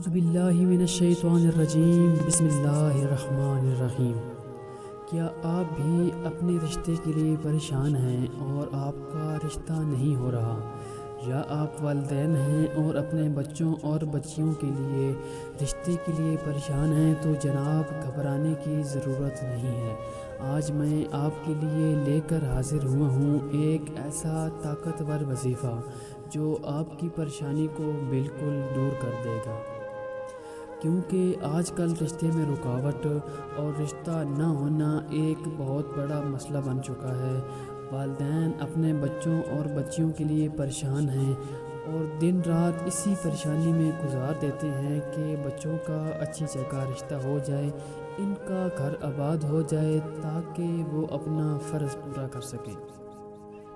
اعوذ باللہ من الشیطان الرجیم بسم اللہ الرحمن الرحیم۔ کیا آپ بھی اپنے رشتے کے لیے پریشان ہیں اور آپ کا رشتہ نہیں ہو رہا، یا آپ والدین ہیں اور اپنے بچوں اور بچیوں کے لیے رشتے کے لیے پریشان ہیں تو جناب گھبرانے کی ضرورت نہیں ہے۔ آج میں آپ کے لیے لے کر حاضر ہوا ہوں ایک ایسا طاقتور وظیفہ جو آپ کی پریشانی کو بالکل دور کر دے گا، کیونکہ آج کل رشتے میں رکاوٹ اور رشتہ نہ ہونا ایک بہت بڑا مسئلہ بن چکا ہے۔ والدین اپنے بچوں اور بچیوں کے لیے پریشان ہیں اور دن رات اسی پریشانی میں گزار دیتے ہیں کہ بچوں کا اچھی جگہ رشتہ ہو جائے، ان کا گھر آباد ہو جائے تاکہ وہ اپنا فرض پورا کر سکیں۔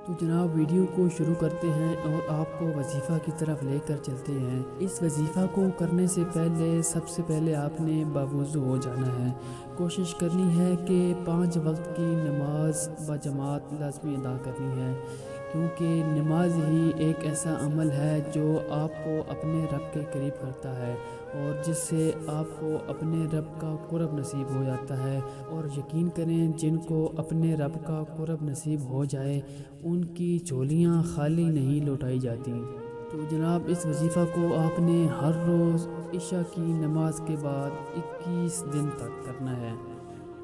تو جناب ویڈیو کو شروع کرتے ہیں اور آپ کو وظیفہ کی طرف لے کر چلتے ہیں۔ اس وظیفہ کو کرنے سے پہلے سب سے پہلے آپ نے باوضو ہو جانا ہے۔ کوشش کرنی ہے کہ 5 وقت کی نماز بجماعت لازمی ادا کرنی ہے، کیونکہ نماز ہی ایک ایسا عمل ہے جو آپ کو اپنے رب کے قریب کرتا ہے اور جس سے آپ کو اپنے رب کا قرب نصیب ہو جاتا ہے۔ اور یقین کریں جن کو اپنے رب کا قرب نصیب ہو جائے ان کی جھولیاں خالی نہیں لوٹائی جاتی۔ تو جناب اس وظیفہ کو آپ نے ہر روز عشاء کی نماز کے بعد 21 دن تک کرنا ہے۔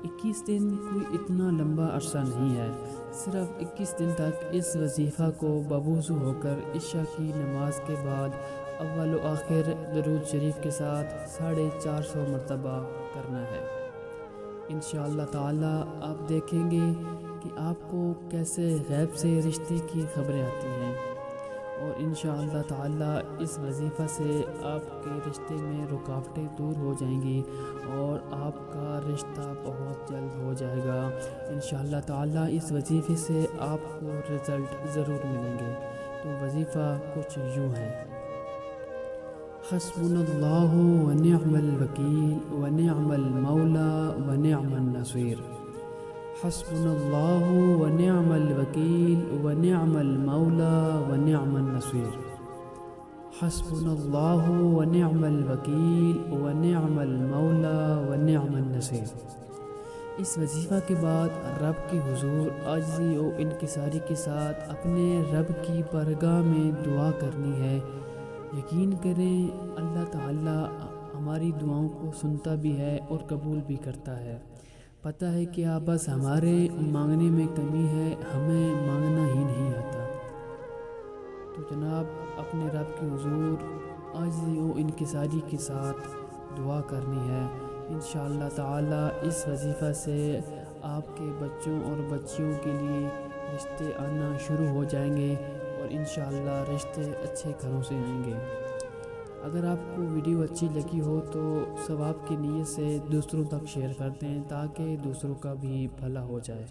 21 دن کوئی اتنا لمبا عرصہ نہیں ہے، صرف 21 دن تک اس وظیفہ کو بوضو ہو کر عشاء کی نماز کے بعد اول و آخر درود شریف کے ساتھ 450 مرتبہ کرنا ہے۔ انشاءاللہ تعالی آپ دیکھیں گے کہ آپ کو کیسے غیب سے رشتے کی خبریں آتی ہیں، اور انشاءاللہ تعالی اس وظیفہ سے آپ کے رشتے میں رکاوٹیں دور ہو جائیں گی اور آپ کا رشتہ بہت جلد ہو جائے گا۔ انشاءاللہ تعالی اس وظیفے سے آپ کو رزلٹ ضرور ملیں گے۔ تو وظیفہ کچھ یوں ہے: حسبنا اللہ ونعم الوکیل ونعم المولا ونعم النصیر۔ حسبنا اللہ ونعم الوکیل ونعم المولا ونعم النصیر۔ حسبنا اللہ ونعم الوکیل ونعم المولا ونعم النصیر۔ اس وظیفہ کے بعد رب کے حضور عاجزی و انکساری کے ساتھ اپنے رب کی بارگاہ میں دعا کرنی ہے۔ یقین کریں اللہ تعالی ہماری دعاؤں کو سنتا بھی ہے اور قبول بھی کرتا ہے۔ پتہ ہے کیا، بس ہمارے مانگنے میں کمی ہے، ہمیں مانگنا ہی نہیں آتا۔ تو جناب اپنے رب کے حضور عاجزی و انکساری کے ساتھ دعا کرنی ہے۔ انشاءاللہ تعالی اس وظیفہ سے آپ کے بچوں اور بچیوں کے لیے رشتے آنا شروع ہو جائیں گے اور انشاءاللہ رشتے اچھے گھروں سے آئیں گے۔ اگر آپ کو ویڈیو اچھی لگی ہو تو ثواب کی نیت سے دوسروں تک شیئر کر دیں تاکہ دوسروں کا بھی بھلا ہو جائے۔